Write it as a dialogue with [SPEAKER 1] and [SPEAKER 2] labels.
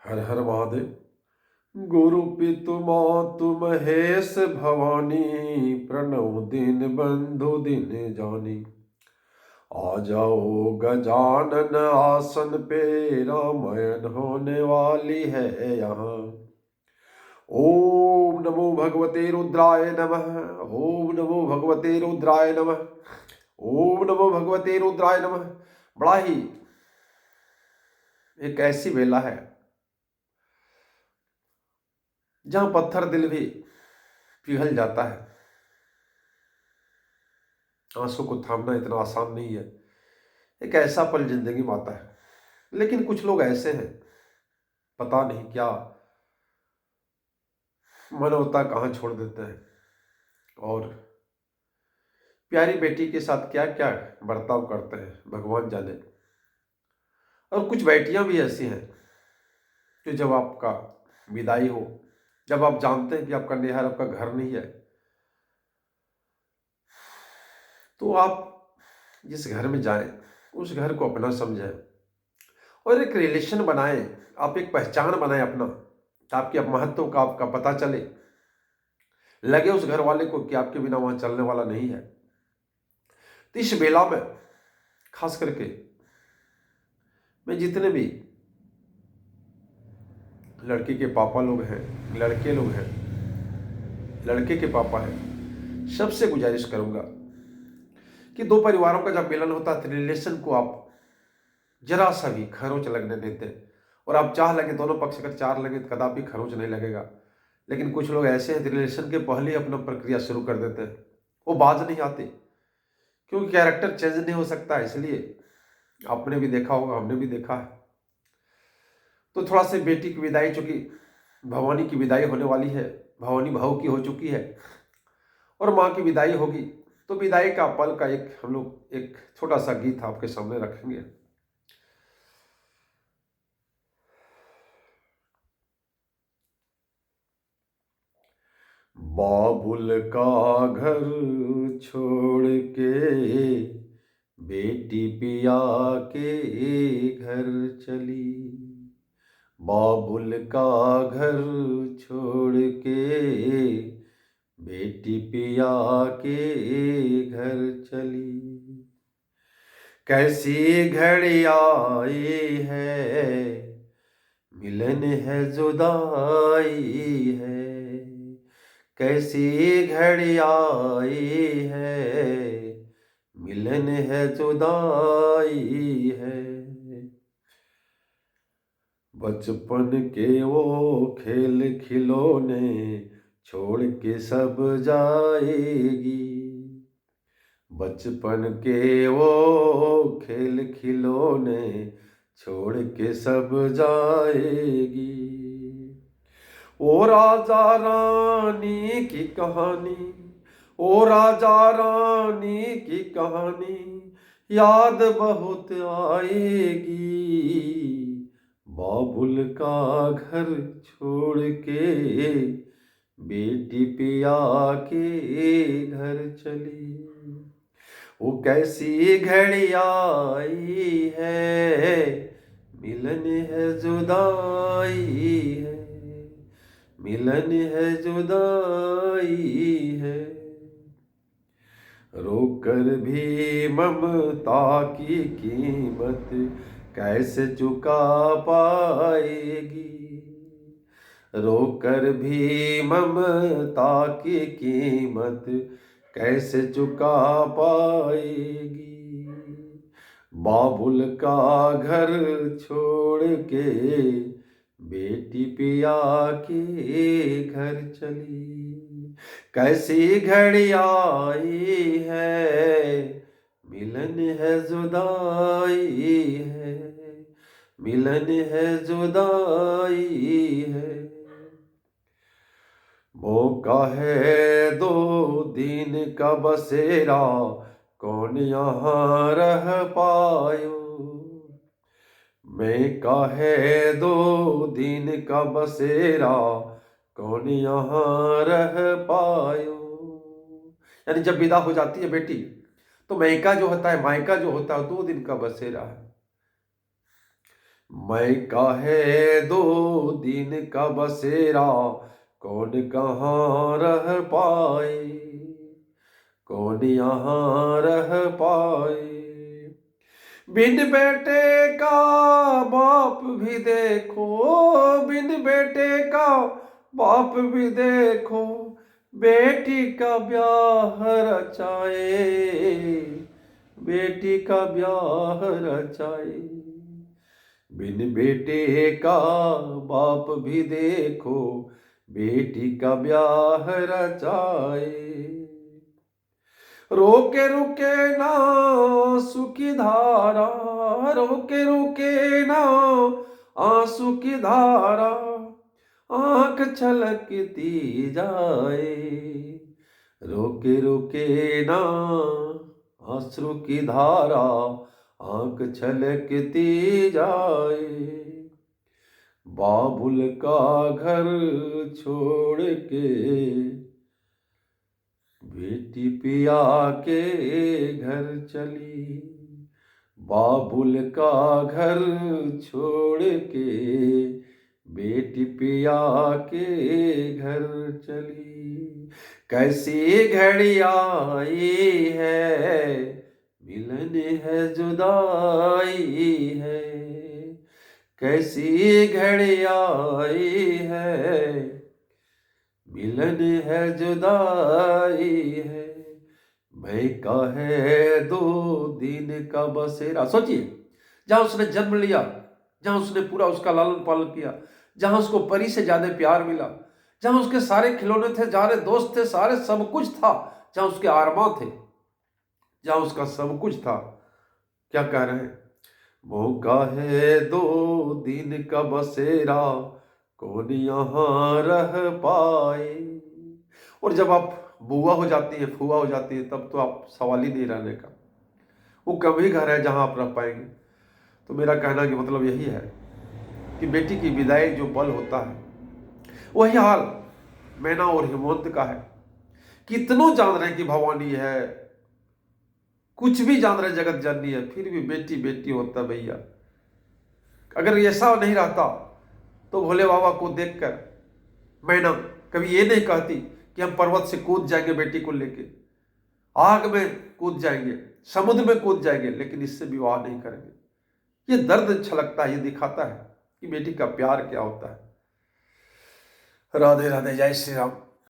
[SPEAKER 1] हर हर महादेव। गुरु पितु मातु महेश भवानी, प्रणव दीन बंधु दिन जानी। आ जाओ गजानन आसन पे, रामायण होने वाली है यहाँ। ओम नमो भगवते रुद्राय नमः। ओम नमो भगवते रुद्राय नमः। ओम नमो भगवते रुद्राय नमः। बड़ा ही एक ऐसी वेला है जहां पत्थर दिल भी पिघल जाता है। आंसू को थामना इतना आसान नहीं है। एक ऐसा पल जिंदगी में आता है, लेकिन कुछ लोग ऐसे हैं, पता नहीं क्या मन होता कहाँ छोड़ देते हैं, और प्यारी बेटी के साथ क्या क्या बर्ताव करते हैं भगवान जाने। और कुछ बेटियां भी ऐसी हैं कि जब आपका विदाई हो, जब आप जानते हैं कि आपका नेहर आपका घर नहीं है, तो आप जिस घर में जाएं उस घर को अपना समझें और एक रिलेशन बनाएं। आप एक पहचान बनाएं अपना, आपके महत्व का आपका पता चले, लगे उस घर वाले को कि आपके बिना वहां चलने वाला नहीं है। तो इस बेला में खास करके मैं जितने भी लड़की के पापा लोग हैं, लड़के लोग हैं, लड़के के पापा हैं, सबसे गुजारिश करूंगा कि दो परिवारों का जब मिलन होता है तो रिलेशन को आप जरा सा भी खरोंच लगने देते। और आप चाह लगे, दोनों पक्ष अगर चार लगे तो कदापि खरोंच नहीं लगेगा। लेकिन कुछ लोग ऐसे हैं रिलेशन के पहले ही अपना प्रक्रिया शुरू कर देते हैं। वो बाज नहीं आते क्योंकि कैरेक्टर चेंज नहीं हो सकता है। इसलिए आपने भी देखा होगा, हमने भी देखा है। तो थोड़ा सा बेटी की विदाई, चूंकि भवानी की विदाई होने वाली है, भवानी भाव की हो चुकी है और माँ की विदाई होगी, तो विदाई का पल का एक हम लोग एक छोटा सा गीत आपके सामने रखेंगे। बाबुल का घर छोड़ के बेटी पिया के घर चली। बाबुल का घर छोड़ के बेटी पिया के घर चली। कैसी घड़ी आई है, मिलन है जुदाई है। कैसी घड़ी आई है, मिलन है जुदाई है। बचपन के वो खेल खिलौने छोड़ के सब जाएगी। बचपन के वो खेल खिलौने छोड़ के सब जाएगी। ओ राजा रानी की कहानी, ओ राजा रानी की कहानी याद बहुत आएगी। बाबुल का घर छोड़ के बेटी पिया के घर चली। वो कैसी घड़ी आई है, मिलन है जुदाई है। मिलन है जुदाई है। रोकर भी ममता की कीमत कैसे चुका पाएगी। रोकर भी ममता की कीमत कैसे चुका पाएगी। बाबुल का घर छोड़ के बेटी पिया के घर चली। कैसी घड़ी आई है, मिलन है जुदाई है। मिलन है जुदाई है। मौका है दो दिन का बसेरा, कौन यहाँ रह पायो। मैं का है दो दिन का बसेरा, कौन यहाँ रह पायो। यानी जब विदा हो जाती है बेटी, तो मैका जो होता है, मायका जो होता है, 2 दिन का बसेरा है। मैं काहे दो दिन का बसेरा, कौन कहाँ रह पाए, कौन यहाँ रह पाए। बिन बेटे का बाप भी देखो, बिन बेटे का बाप भी देखो, बेटी का ब्याह रचाए, बेटी का ब्याह रचाए। बिन बेटे का बाप भी देखो, बेटी का ब्याह रचाए। रोके रुके ना आंसू की धारा, रोके रुके ना आंसू की धारा, आंख छलकती जाए। रोके रुके ना आंसू की धारा, आंख छलकती जाए। बाबुल का घर छोड़ के बेटी पिया के घर चली, बाबुल का घर छोड़ के बेटी पिया के घर चली। कैसी घड़ी आई है, मिलन है जुदाई है, कैसी घड़ी आई है, मिलन है जुदाई है। मैं काहे दो दिन का बसेरा। सोचिए, जहां उसने जन्म लिया, जहां उसने पूरा उसका लालन पालन किया, जहां उसको परी से ज्यादा प्यार मिला, जहां उसके सारे खिलौने थे, सारे दोस्त थे, सारे सब कुछ था, जहां उसके आरमां थे, जहां उसका सब कुछ था, क्या कह रहे हैं? मौका है दो दिन का बसेरा, कौन यहाँ रह पाए। और जब आप बुआ हो जाती है, फुआ हो जाती है, तब तो आप सवाल ही नहीं रहने का। वो कम ही घर है जहाँ आप रह पाएंगे। तो मेरा कहना कि मतलब यही है कि बेटी की विदाई जो पल होता है, वही हाल मैना और हेमंत का है। कितनों जान रहे हैं कि भवानी है, कुछ भी जान रहे जगत जननी है, फिर भी बेटी बेटी होता भैया। अगर ऐसा नहीं रहता तो भोले बाबा को देखकर मैना कभी ये नहीं कहती कि हम पर्वत से कूद जाएंगे बेटी को लेके, आग में कूद जाएंगे, समुद्र में कूद जाएंगे, लेकिन इससे विवाह नहीं करेंगे। ये दर्द छलकता है, ये दिखाता है कि बेटी का प्यार क्या होता है। राधे राधे, जय श्री राम।